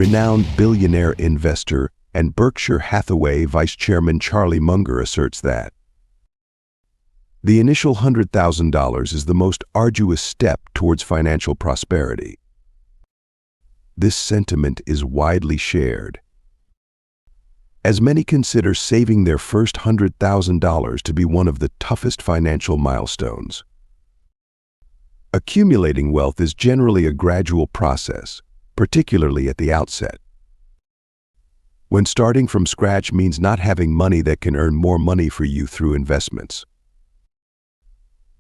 Renowned billionaire investor and Berkshire Hathaway Vice Chairman Charlie Munger asserts that the initial $100,000 is the most arduous step towards financial prosperity. This sentiment is widely shared, as many consider saving their first $100,000 to be one of the toughest financial milestones. Accumulating wealth is generally a gradual process, particularly at the outset. When starting from scratch means not having money that can earn more money for you through investments.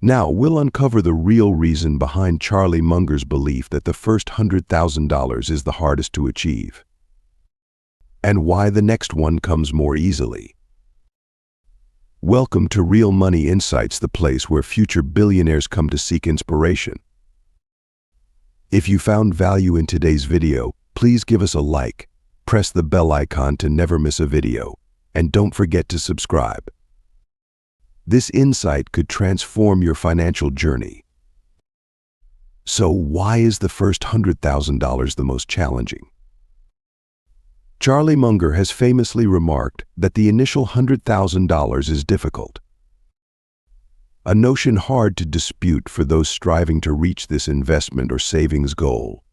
Now, we'll uncover the real reason behind Charlie Munger's belief that the first $100,000 is the hardest to achieve, and why the next one comes more easily. Welcome to Real Money Insights, the place where future billionaires come to seek inspiration. If you found value in today's video, please give us a like, press the bell icon to never miss a video, and don't forget to subscribe. This insight could transform your financial journey. So why is the first $100,000 the most challenging? Charlie Munger has famously remarked that the initial $100,000 is difficult, a notion hard to dispute for those striving to reach this investment or savings goal.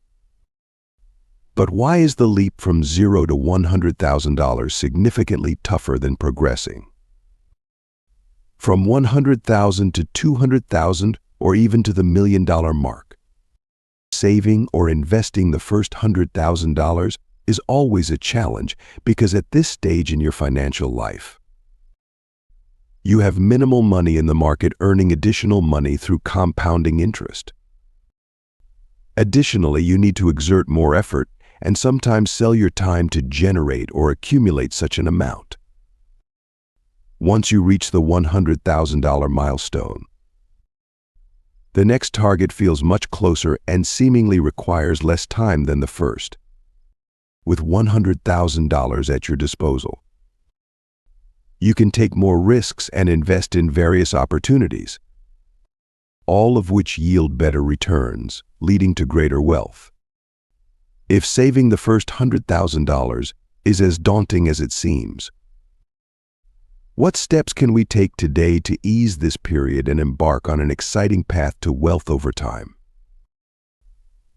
But why is the leap from $0 to $100,000 significantly tougher than progressing from $100,000 to $200,000 or even to the $1 million mark? Saving or investing the first $100,000 is always a challenge because at this stage in your financial life, you have minimal money in the market earning additional money through compounding interest. Additionally, you need to exert more effort and sometimes sell your time to generate or accumulate such an amount. Once you reach the $100,000 milestone, the next target feels much closer and seemingly requires less time than the first. With $100,000 at your disposal, you can take more risks and invest in various opportunities, all of which yield better returns, leading to greater wealth. If saving the first $100,000 is as daunting as it seems, what steps can we take today to ease this period and embark on an exciting path to wealth over time?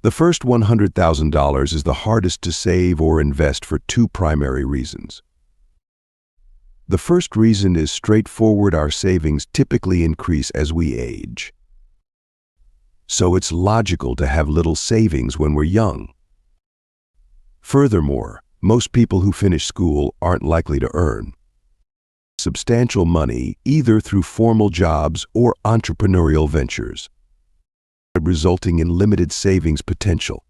The first $100,000 is the hardest to save or invest for two primary reasons. The first reason is straightforward: our savings typically increase as we age. So it's logical to have little savings when we're young. Furthermore, most people who finish school aren't likely to earn substantial money either through formal jobs or entrepreneurial ventures, resulting in limited savings potential.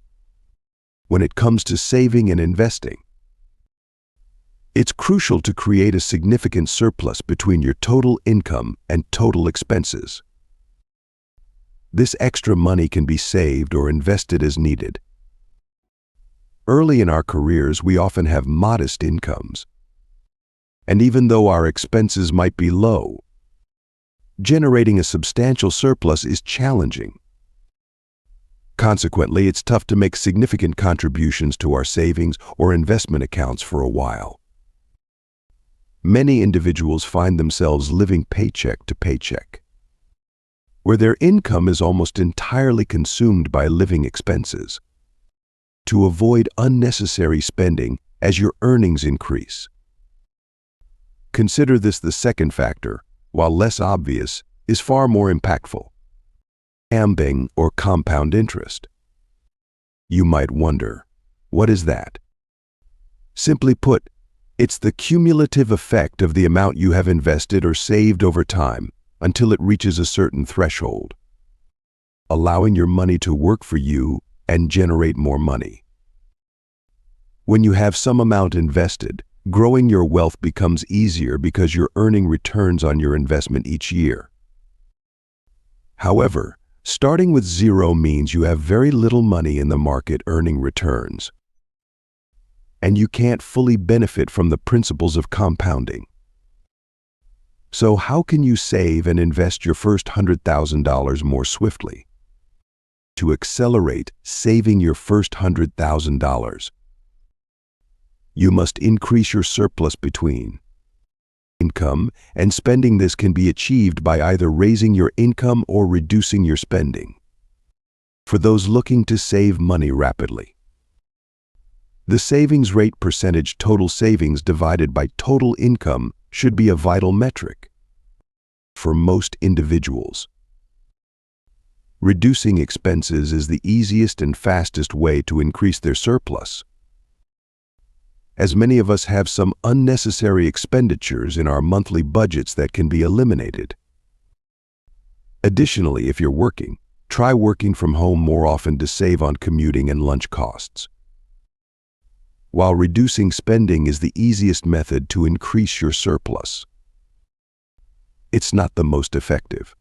When it comes to saving and investing, it's crucial to create a significant surplus between your total income and total expenses. This extra money can be saved or invested as needed. Early in our careers, we often have modest incomes, and even though our expenses might be low, generating a substantial surplus is challenging. Consequently, it's tough to make significant contributions to our savings or investment accounts for a while. Many individuals find themselves living paycheck to paycheck, where their income is almost entirely consumed by living expenses. To avoid unnecessary spending as your earnings increase, consider this: the second factor, while less obvious, is far more impactful: compounding or compound interest. You might wonder, what is that? Simply put, it's the cumulative effect of the amount you have invested or saved over time until it reaches a certain threshold, allowing your money to work for you and generate more money. When you have some amount invested, growing your wealth becomes easier because you're earning returns on your investment each year. However, starting with zero means you have very little money in the market earning returns, and you can't fully benefit from the principles of compounding. So how can you save and invest your first $100,000 more swiftly? To accelerate saving your first $100,000, You must increase your surplus between income and spending. This can be achieved by either raising your income or reducing your spending. For those looking to save money rapidly, the savings rate percentage, total savings divided by total income, should be a vital metric. For most individuals, reducing expenses is the easiest and fastest way to increase their surplus, as many of us have some unnecessary expenditures in our monthly budgets that can be eliminated. Additionally, if you're working, try working from home more often to save on commuting and lunch costs. While reducing spending is the easiest method to increase your surplus, it's not the most effective,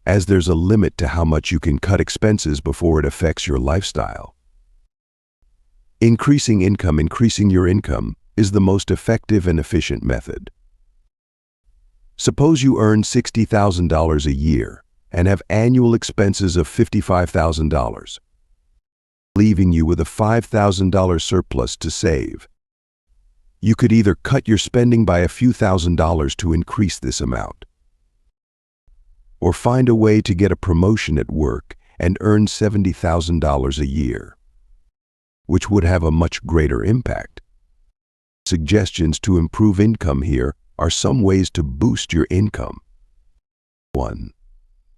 as there's a limit to how much you can cut expenses before it affects your lifestyle. Increasing your income, is the most effective and efficient method. Suppose you earn $60,000 a year and have annual expenses of $55,000. Leaving you with a $5,000 surplus to save. You could either cut your spending by a few $1,000s to increase this amount, or find a way to get a promotion at work and earn $70,000 a year, which would have a much greater impact. Suggestions to improve income here are some ways to boost your income. 1.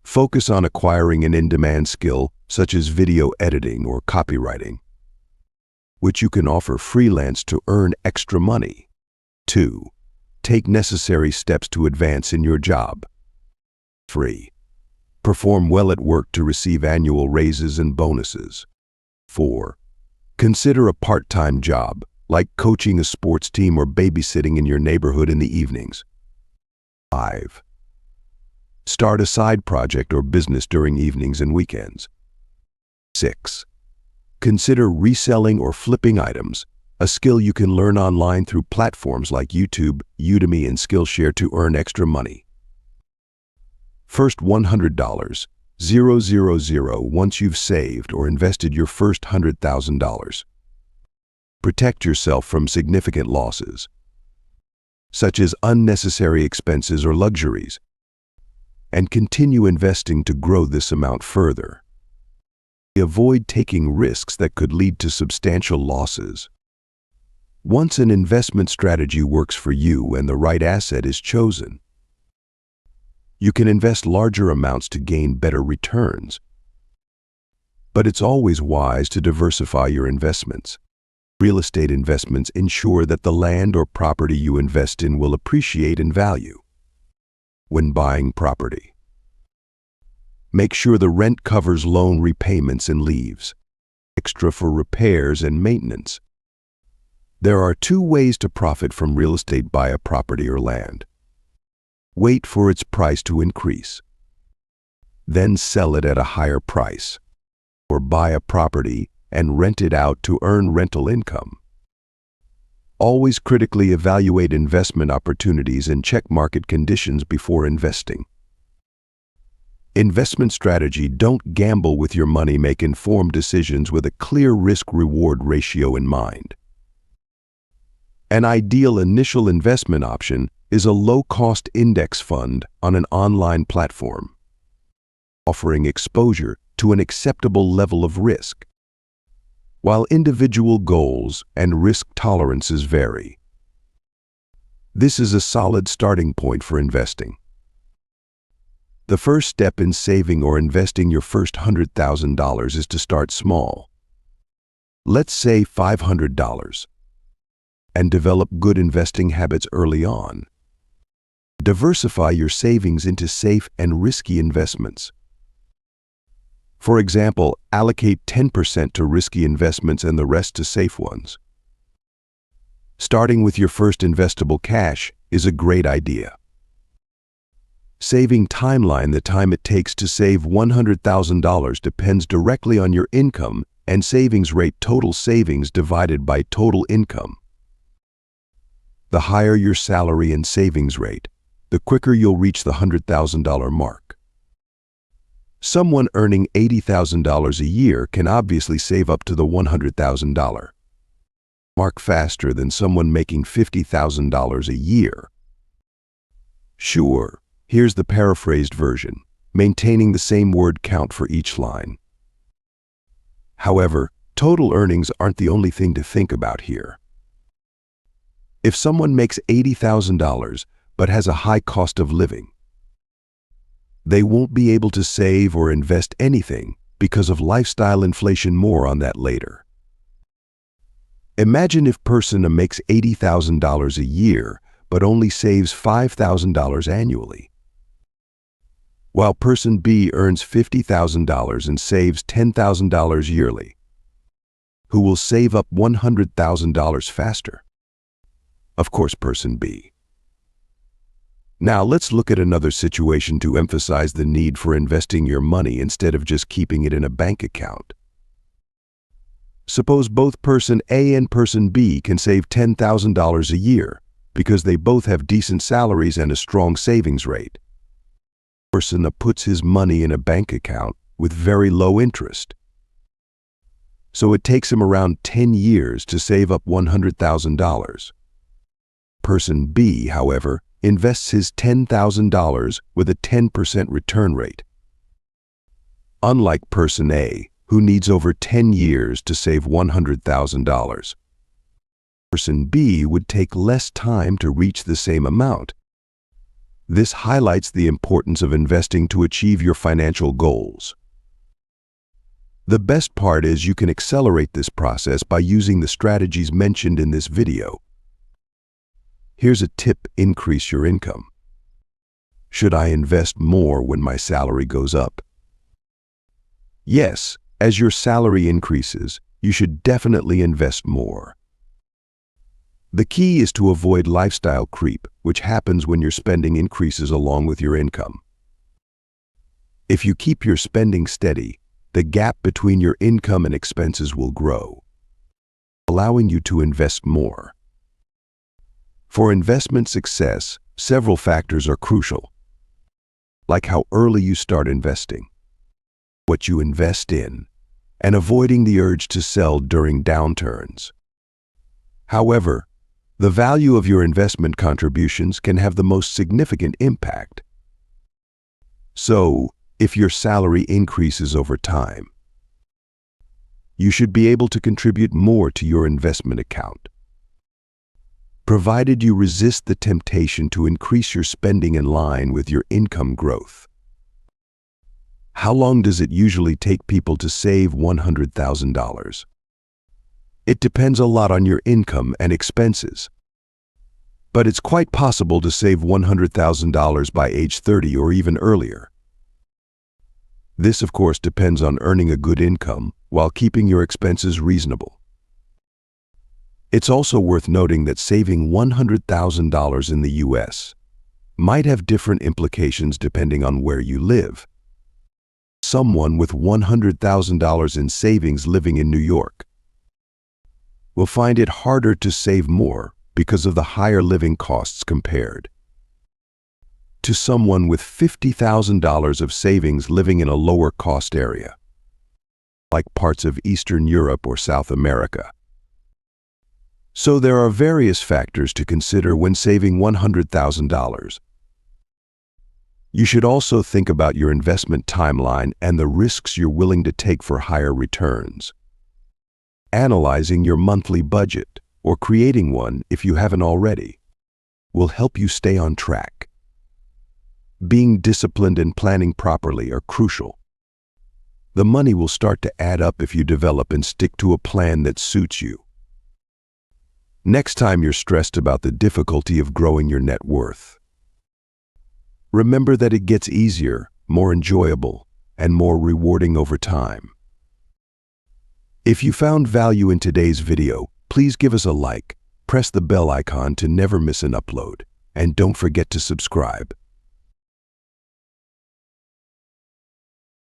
Focus on acquiring an in-demand skill such as video editing or copywriting, which you can offer freelance to earn extra money. 2. Take necessary steps to advance in your job. 3. Perform well at work to receive annual raises and bonuses. 4. Consider a part-time job, like coaching a sports team or babysitting in your neighborhood in the evenings. 5. Start a side project or business during evenings and weekends. 6. Consider reselling or flipping items, a skill you can learn online through platforms like YouTube, Udemy, and Skillshare to earn extra money. First $100, 000 once you've saved or invested your first $100,000. Protect yourself from significant losses, such as unnecessary expenses or luxuries, and continue investing to grow this amount further. Avoid taking risks that could lead to substantial losses. Once an investment strategy works for you and the right asset is chosen, you can invest larger amounts to gain better returns. But it's always wise to diversify your investments. Real estate investments ensure that the land or property you invest in will appreciate in value. When buying property, make sure the rent covers loan repayments and leaves extra for repairs and maintenance. There are two ways to profit from real estate: buy a property or land, wait for its price to increase, then sell it at a higher price, or buy a property and rent it out to earn rental income. Always critically evaluate investment opportunities and check market conditions before investing. Investment strategy: don't gamble with your money. Make informed decisions with a clear risk-reward ratio in mind. An ideal initial investment option is a low-cost index fund on an online platform, offering exposure to an acceptable level of risk. While individual goals and risk tolerances vary, this is a solid starting point for investing. The first step in saving or investing your first $100,000 is to start small. Let's say $500, and develop good investing habits early on. Diversify your savings into safe and risky investments. For example, allocate 10% to risky investments and the rest to safe ones. Starting with your first investable cash is a great idea. Saving timeline: the time it takes to save $100,000 depends directly on your income and savings rate. Total savings divided by total income. The higher your salary and savings rate, the quicker you'll reach the $100,000 mark. Someone earning $80,000 a year can obviously save up to the $100,000 mark faster than someone making $50,000 a year. Sure, here's the paraphrased version, maintaining the same word count for each line. However, total earnings aren't the only thing to think about here. If someone makes $80,000 but has a high cost of living, they won't be able to save or invest anything because of lifestyle inflation. More on that later. Imagine if person A makes $80,000 a year but only saves $5,000 annually, while person B earns $50,000 and saves $10,000 yearly. Who will save up $100,000 faster? Of course, person B. Now let's look at another situation to emphasize the need for investing your money instead of just keeping it in a bank account. Suppose both person A and person B can save $10,000 a year because they both have decent salaries and a strong savings rate. Person A puts his money in a bank account with very low interest, so it takes him around 10 years to save up $100,000. Person B, however, invests his $10,000 with a 10% return rate. Unlike person A, who needs over 10 years to save $100,000, person B would take less time to reach the same amount. This highlights the importance of investing to achieve your financial goals. The best part is you can accelerate this process by using the strategies mentioned in this video. Here's a tip: increase your income. Should I invest more when my salary goes up? Yes, as your salary increases, you should definitely invest more. The key is to avoid lifestyle creep, which happens when your spending increases along with your income. If you keep your spending steady, the gap between your income and expenses will grow, allowing you to invest more. For investment success, several factors are crucial, like how early you start investing, what you invest in, and avoiding the urge to sell during downturns. However, the value of your investment contributions can have the most significant impact. So, if your salary increases over time, you should be able to contribute more to your investment account, provided you resist the temptation to increase your spending in line with your income growth. How long does it usually take people to save $100,000? It depends a lot on your income and expenses, but it's quite possible to save $100,000 by age 30 or even earlier. This, of course, depends on earning a good income while keeping your expenses reasonable. It's also worth noting that saving $100,000 in the U.S. might have different implications depending on where you live. Someone with $100,000 in savings living in New York will find it harder to save more because of the higher living costs compared to someone with $50,000 of savings living in a lower cost area, like parts of Eastern Europe or South America. So there are various factors to consider when saving $100,000. You should also think about your investment timeline and the risks you're willing to take for higher returns. Analyzing your monthly budget, or creating one if you haven't already, will help you stay on track. Being disciplined and planning properly are crucial. The money will start to add up if you develop and stick to a plan that suits you. Next time you're stressed about the difficulty of growing your net worth, remember that it gets easier, more enjoyable, and more rewarding over time. If you found value in today's video, please give us a like, press the bell icon to never miss an upload, and don't forget to subscribe.